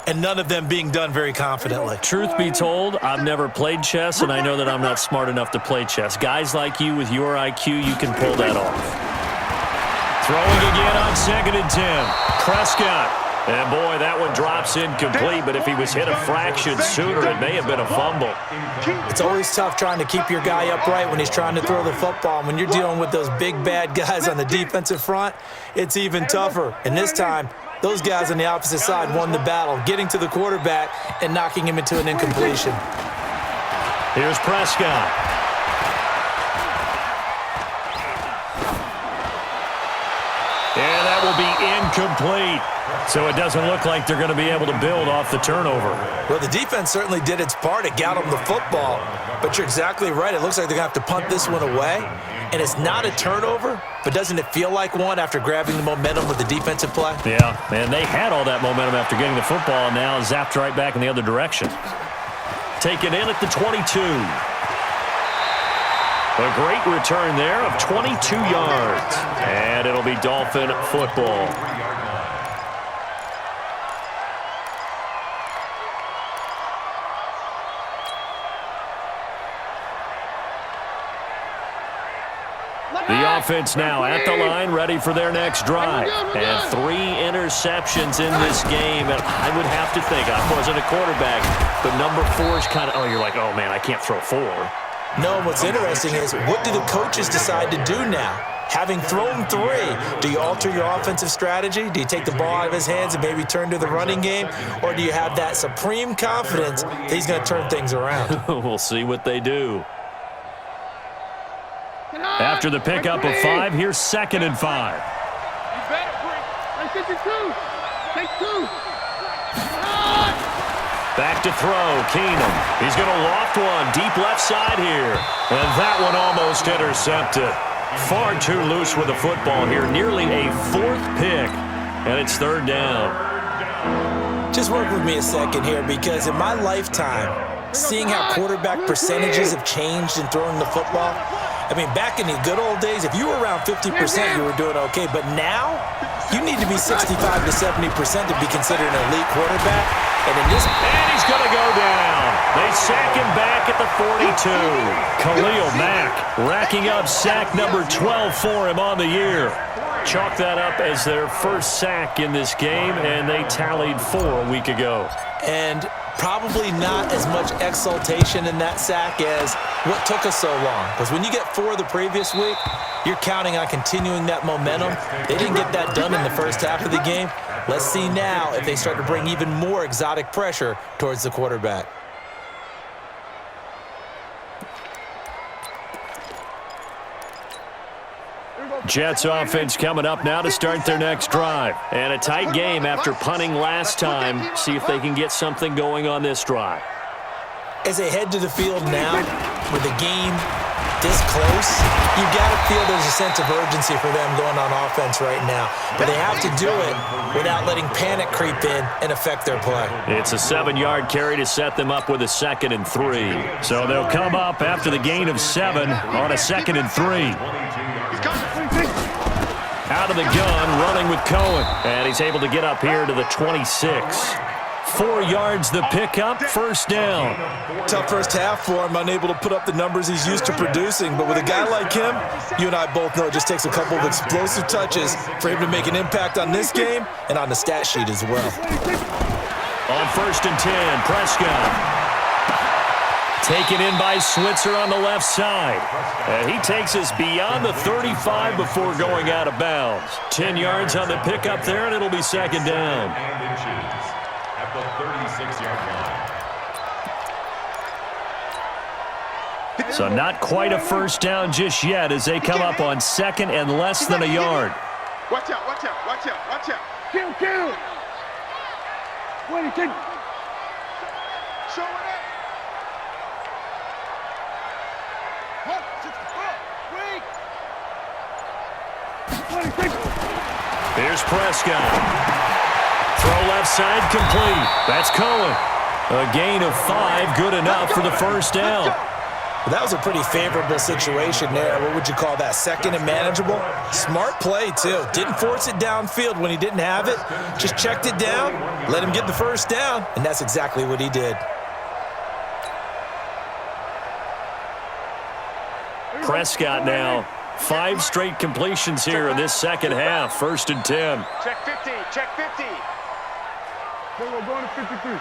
and none of them being done very confidently. Truth be told, I've never played chess, and I know that I'm not smart enough to play chess. Guys like you with your IQ, you can pull that off. Throwing again on 2nd and 10. Prescott. And, boy, that one drops incomplete, but if he was hit a fraction sooner, it may have been a fumble. It's always tough trying to keep your guy upright when he's trying to throw the football. When you're dealing with those big, bad guys on the defensive front, it's even tougher. And this time, those guys on the opposite side won the battle, getting to the quarterback and knocking him into an incompletion. Here's Prescott. And that will be incomplete. So it doesn't look like they're going to be able to build off the turnover. Well, the defense certainly did its part. It got them the football. But you're exactly right. It looks like they're going to have to punt this one away. And it's not a turnover, but doesn't it feel like one after grabbing the momentum with the defensive play? Yeah, and they had all that momentum after getting the football, and now zapped right back in the other direction. Taken in at the 22. A great return there of 22 yards. And it'll be Dolphin football. The offense now at the line, ready for their next drive. And 3 interceptions in this game. And I would have to think, I wasn't a quarterback, but number 4 is kind of, oh, you're like, oh, man, I can't throw 4. No, what's interesting is, what do the coaches decide to do now? Having thrown 3, do you alter your offensive strategy? Do you take the ball out of his hands and maybe turn to the running game? Or do you have that supreme confidence that he's going to turn things around? We'll see what they do. After the pickup of 5, here's 2nd and 5. You better bring. Take 2. Take 2. Back to throw, Keenum. He's going to loft one deep left side here. And that one almost intercepted. Far too loose with the football here. Nearly a 4th pick. And it's 3rd down. Just work with me a second here, because in my lifetime, seeing how quarterback percentages have changed in throwing the football, I mean, back in the good old days, if you were around 50%, you were doing okay. But now, you need to be 65 to 70% to be considered an elite quarterback. And he's going to go down. They sack him back at the 42. Khalil Mack racking up sack number 12 for him on the year. Chalk that up as their first sack in this game, and they tallied 4 a week ago. And probably not as much exultation in that sack as what took us so long. Because when you get 4 the previous week, you're counting on continuing that momentum. They didn't get that done in the first half of the game. Let's see now if they start to bring even more exotic pressure towards the quarterback. Jets offense coming up now to start their next drive. And a tight game after punting last time. See if they can get something going on this drive. As they head to the field now, with the game this close, you got to feel there's a sense of urgency for them going on offense right now. But they have to do it without letting panic creep in and affect their play. It's a 7-yard carry to set them up with a 2nd and 3. So they'll come up after the gain of 7 on a 2nd and 3. Out of the gun, running with Cohen. And he's able to get up here to the 26. 4 yards the pickup, 1st down. Tough first half for him, unable to put up the numbers he's used to producing. But with a guy like him, you and I both know it just takes a couple of explosive touches for him to make an impact on this game and on the stat sheet as well. On 1st and 10, Prescott. Taken in by Switzer on the left side. And he takes us beyond the 35 before going out of bounds. 10 yards on the pickup there, and it'll be 2nd down. At the 36-yard line. So not quite a 1st down just yet as they come up on 2nd and less than a yard. Watch out, watch out, watch out, watch out. Kill, kill. What do you think? Show it up. Here's Prescott. Throw left side complete. That's Cohen. A gain of 5, good enough for the first down. Well, that was a pretty favorable situation there. What would you call that? Second and manageable? Smart play, too. Didn't force it downfield when he didn't have it. Just checked it down, let him get the first down, and that's exactly what he did. Prescott now. 5 straight completions here in this second half. 1st and 10. Check 50. Check 50. We're going to 53.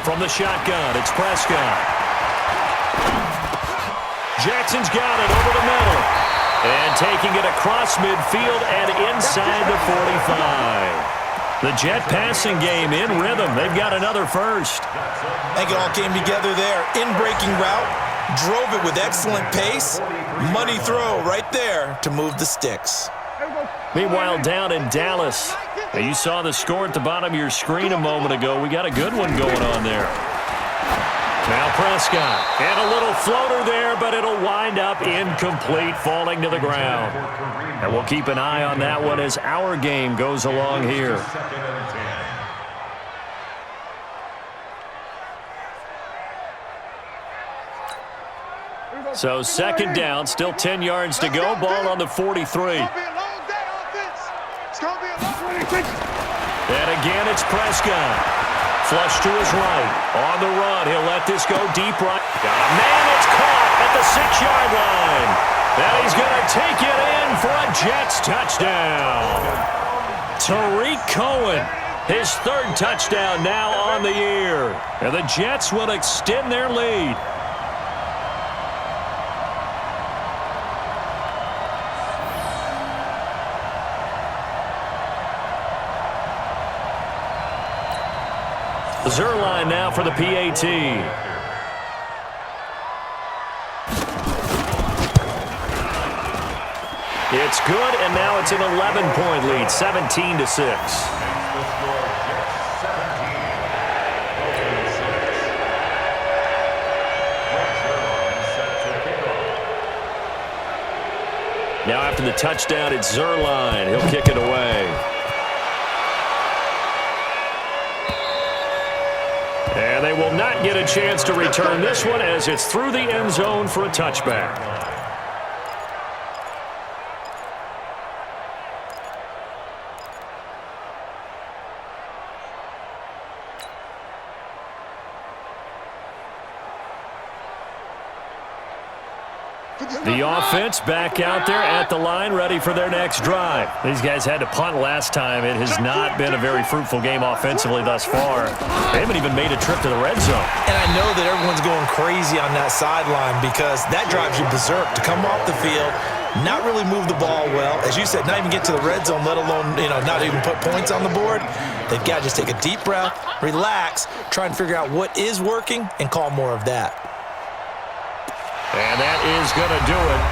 From the shotgun, it's Prescott. Jackson's got it over the middle. And taking it across midfield and inside the 45. The Jet passing game in rhythm. They've got another first. I think it all came together there. In-breaking route, drove it with excellent pace. Money throw right there to move the sticks. Meanwhile, down in Dallas, you saw the score at the bottom of your screen a moment ago. We got a good one going on there. Now Prescott, and a little floater there, but it'll wind up incomplete, falling to the ground. And we'll keep an eye on that one as our game goes along here. So second down, still 10 yards to go. Ball on the 43. And again, it's Prescott. Flush to his right. On the run, he'll let this go deep right. Got a man, it's caught at the 6-yard line. And he's going to take it in for a Jets touchdown. Tariq Cohen, his 3rd touchdown now on the year. And the Jets will extend their lead. Zerline now for the PAT. It's good, and now it's an 11-point lead, 17-6. Now after the touchdown, it's Zerline. He'll kick it away. And they will not get a chance to return this one as it's through the end zone for a touchback. The offense back out there at the line, ready for their next drive. These guys had to punt last time. It has not been a very fruitful game offensively thus far. They haven't even made a trip to the red zone. And I know that everyone's going crazy on that sideline because that drives you berserk to come off the field, not really move the ball well. As you said, not even get to the red zone, let alone, not even put points on the board. They've got to just take a deep breath, relax, try and figure out what is working, and call more of that. And that is going to do it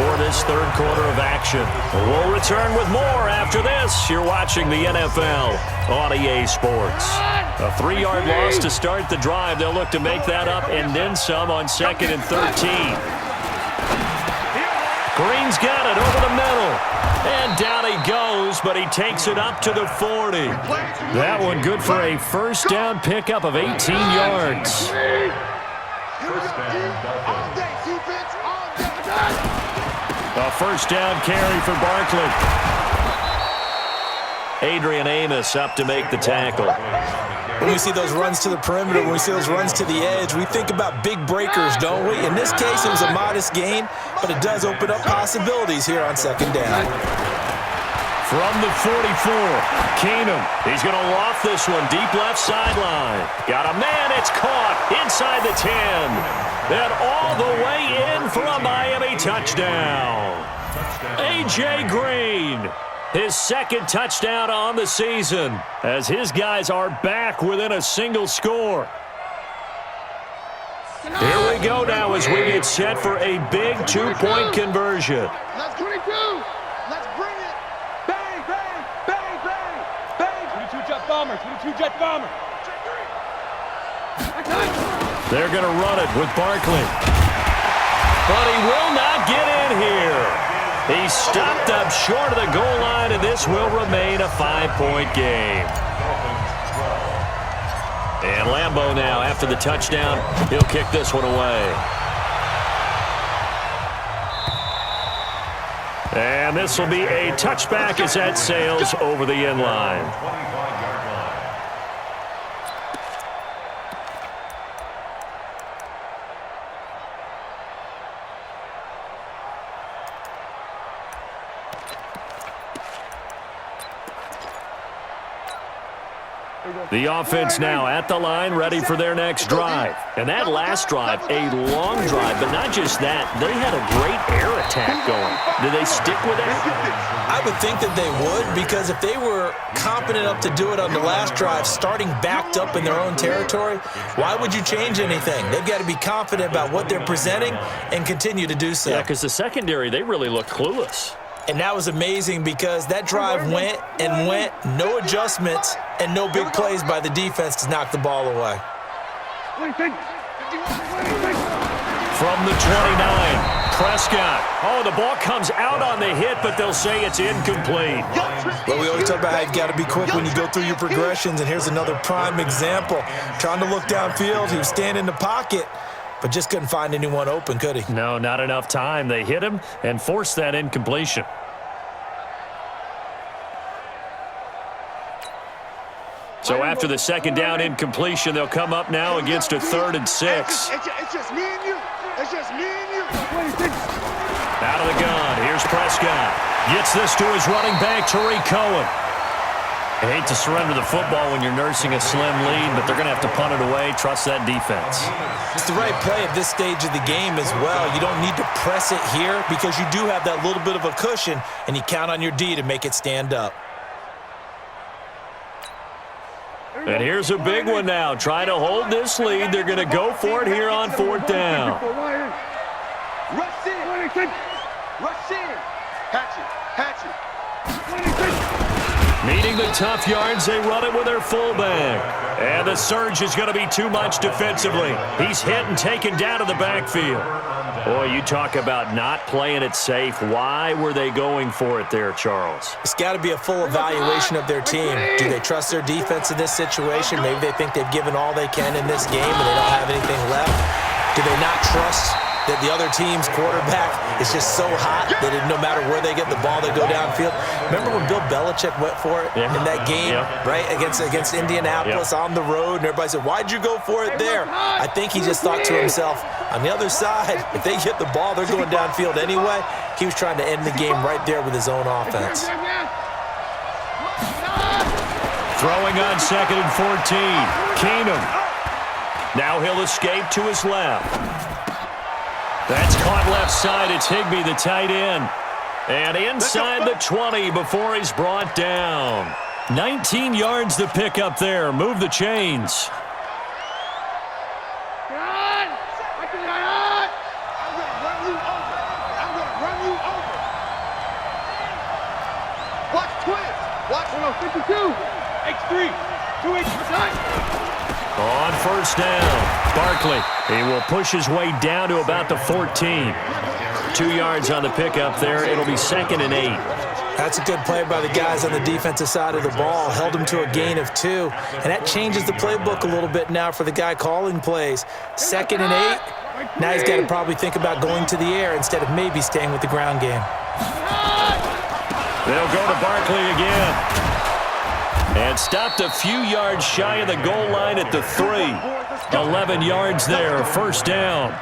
for this third quarter of action. We'll return with more after this. You're watching the NFL on EA Sports. A 3-yard loss to start the drive. They'll look to make that up and then some on 2nd and 13. Green's got it over the middle. And down he goes, but he takes it up to the 40. That one good for a first down pickup of 18 yards. A first down carry for Barkley. Adrian Amos up to make the tackle. When we see those runs to the perimeter, when we see those runs to the edge, we think about big breakers, don't we? In this case, it was a modest gain, but it does open up possibilities here on second down. From the 44, Keenum. He's going to loft this one deep left sideline. Got a man, it's caught inside the 10. And all the way in for a Miami touchdown. A.J. Green, his 2nd touchdown on the season, as his guys are back within a single score. Here we go now as we get set for a big 2-point conversion. That's 22. Let's bring it. Bang, bang, bang, bang, bang. 22 Jet Bomber, 22 Jet Bomber. They're going to run it with Barkley. But he will not get in here. He's stopped up short of the goal line, and this will remain a 5-point game. And Lambeau now, after the touchdown, he'll kick this one away. And this will be a touchback as that sails over the end line. The offense now at the line, ready for their next drive. And that last drive, a long drive, but not just that. They had a great air attack going. Do they stick with that? I would think that they would, because if they were competent enough to do it on the last drive, starting backed up in their own territory, why would you change anything? They've got to be confident about what they're presenting and continue to do so. Yeah, because the secondary, they really looked clueless. And that was amazing because that drive went and went, no adjustments, and no big plays by the defense to knock the ball away. From the 29, Prescott. Oh, the ball comes out on the hit, but they'll say it's incomplete. Well, we always talk about how you've got to be quick when you go through your progressions, and here's another prime example. Trying to look downfield, he was standing in the pocket, but just couldn't find anyone open, could he? No, not enough time. They hit him and forced that incompletion. So after the second down incompletion, they'll come up now against a 3rd and 6. It's just me and you. It's just me and you. Out of the gun, here's Prescott. Gets this to his running back, Tariq Cohen. I hate to surrender the football when you're nursing a slim lead, but they're going to have to punt it away. Trust that defense. It's the right play at this stage of the game as well. You don't need to press it here because you do have that little bit of a cushion, and you count on your D to make it stand up. And here's a big one now. Trying to hold this lead. They're going to go for it here on 4th down. Rush in. Rush in. Hatch it. Needing the tough yards, they run it with their fullback. And the surge is going to be too much defensively. He's hit and taken down to the backfield. Boy, you talk about not playing it safe. Why were they going for it there, Charles? It's got to be a full evaluation of their team. Do they trust their defense in this situation? Maybe they think they've given all they can in this game and they don't have anything left. Do they not trust that the other team's quarterback is just so hot that no matter where they get the ball, they go downfield? Remember when Bill Belichick went for it in that game, right, against Indianapolis on the road, and everybody said, why'd you go for it there? I think he just thought to himself, on the other side, if they get the ball, they're going downfield anyway. He was trying to end the game right there with his own offense. Throwing on 2nd and 14. Keenum. Now he'll escape to his left. That's caught left side. It's Higbee, the tight end. And inside the 20 before he's brought down. 19 yards to pick up there. Move the chains. Watch twins. Watch 52. X3. 2X9. On 1st down, Barkley. He will push his way down to about the 14. 2 yards on the pickup there. It'll be 2nd and 8. That's a good play by the guys on the defensive side of the ball. Held him to a gain of 2. And that changes the playbook a little bit now for the guy calling plays. 2nd and 8. Now he's got to probably think about going to the air instead of maybe staying with the ground game. They'll go to Barkley again. And stopped a few yards shy of the goal line at the 3. 11 yards there, 1st down.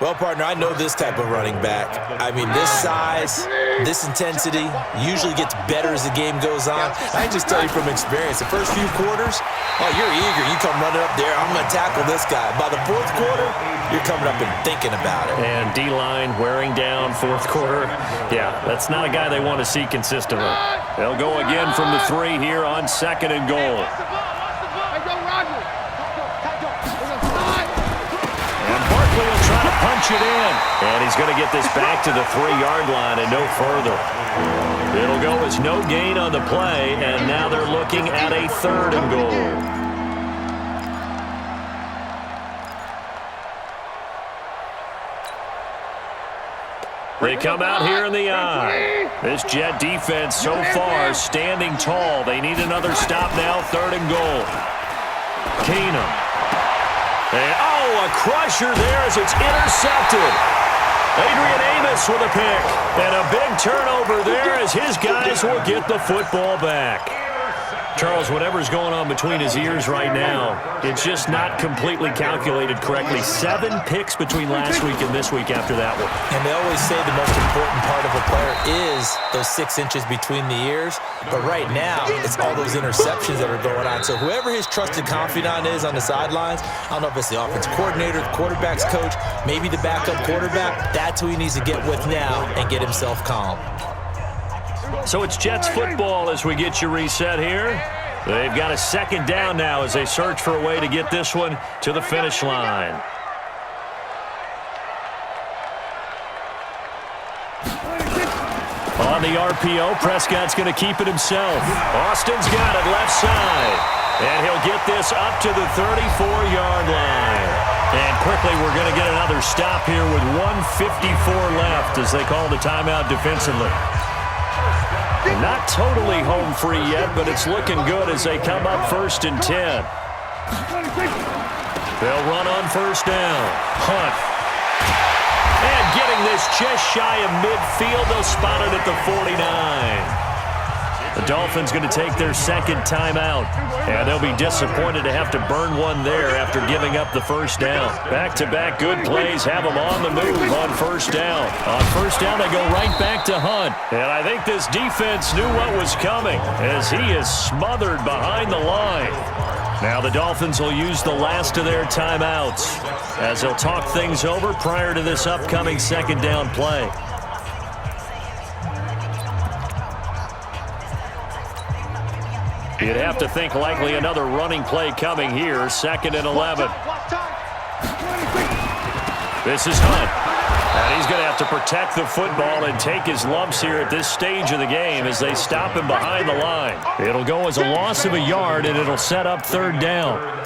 Well, partner, I know this type of running back. I mean, this size, this intensity usually gets better as the game goes on. I can just tell you from experience, the first few quarters, oh, you're eager. You come running up there, I'm going to tackle this guy. By the 4th quarter, you're coming up and thinking about it. And D-line wearing down 4th quarter. Yeah, that's not a guy they want to see consistently. They'll go again from the 3 here on 2nd and goal. And Barkley will try to punch it in. And he's going to get this back to the 3-yard line and no further. It'll go as no gain on the play, and now they're looking at a 3rd and goal. They come out here in the eye. This Jet defense so far standing tall. They need another stop now, 3rd and goal. Keenum. And, a crusher there as it's intercepted. Adrian Amos with a pick. And a big turnover there as his guys will get the football back. Charles, whatever's going on between his ears right now, it's just not completely calculated correctly. 7 picks between last week and this week after that one. And they always say the most important part of a player is those 6 inches between the ears. But right now, it's all those interceptions that are going on. So whoever his trusted confidant is on the sidelines, I don't know if it's the offense coordinator, the quarterback's coach, maybe the backup quarterback, that's who he needs to get with now and get himself calm. So it's Jets football as we get you reset here. They've got a 2nd down now as they search for a way to get this one to the finish line. On the RPO, Prescott's going to keep it himself. Austin's got it left side. And he'll get this up to the 34-yard line. And quickly we're going to get another stop here with 1:54 left as they call the timeout defensively. Not totally home free yet, but it's looking good as they come up 1st and 10. They'll run on 1st down. Hunt. And getting this just shy of midfield, they'll spot it at the 49. The Dolphins going to take their 2nd timeout, and they'll be disappointed to have to burn one there after giving up the 1st down. Back-to-back good plays have them on the move on 1st down. On 1st down, they go right back to Hunt. And I think this defense knew what was coming as he is smothered behind the line. Now the Dolphins will use the last of their timeouts as they'll talk things over prior to this upcoming 2nd down play. You'd have to think likely another running play coming here, 2nd and 11. This is Hunt. And he's going to have to protect the football and take his lumps here at this stage of the game as they stop him behind the line. It'll go as a loss of a yard, and it'll set up 3rd down.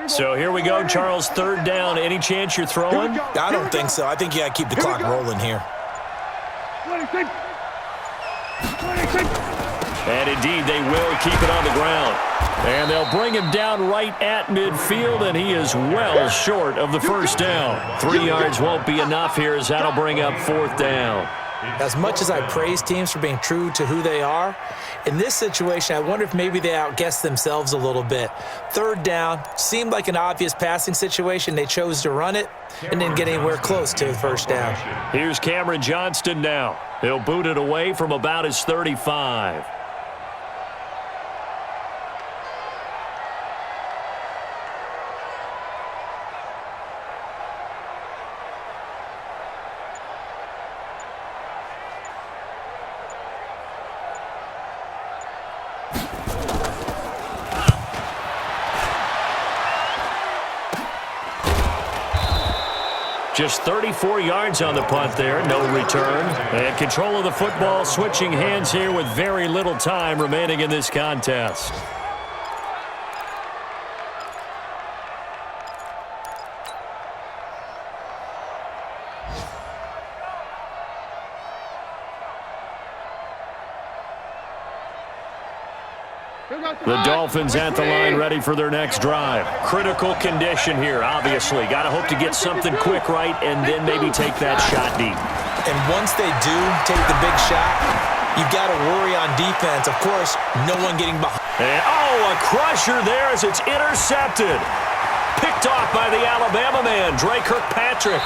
So here we go, Charles, 3rd down. Any chance you're throwing? I don't think so. I think you got to keep the clock rolling here. And indeed, they will keep it on the ground. And they'll bring him down right at midfield, and he is well short of the 1st down. 3 yards won't be enough here as that'll bring up 4th down. As much as I praise teams for being true to who they are, in this situation, I wonder if maybe they outguessed themselves a little bit. 3rd down seemed like an obvious passing situation. They chose to run it and didn't get anywhere close to the 1st down. Here's Cameron Johnston now. He'll boot it away from about his 35. Just 34 yards on the punt there, no return. And control of the football, switching hands here with very little time remaining in this contest. The Dolphins at the line ready for their next drive. Critical condition here, obviously. Got to hope to get something quick right and then maybe take that shot deep. And once they do take the big shot, you've got to worry on defense. Of course, no one getting behind. And, a crusher there as it's intercepted. Picked off by the Alabama man, Dre Kirkpatrick.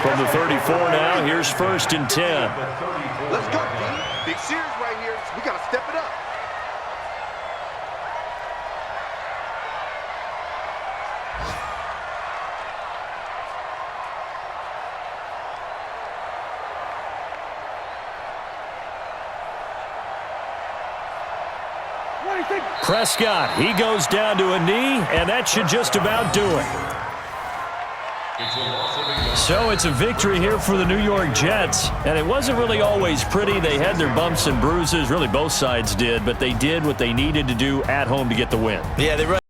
From the 34 now, here's 1st and 10. Let's go, D. Big series right here. We got to step it up. Prescott, he goes down to a knee, and that should just about do it. So it's a victory here for the New York Jets, and it wasn't really always pretty. They had their bumps and bruises, really both sides did, but they did what they needed to do at home to get the win. Yeah, they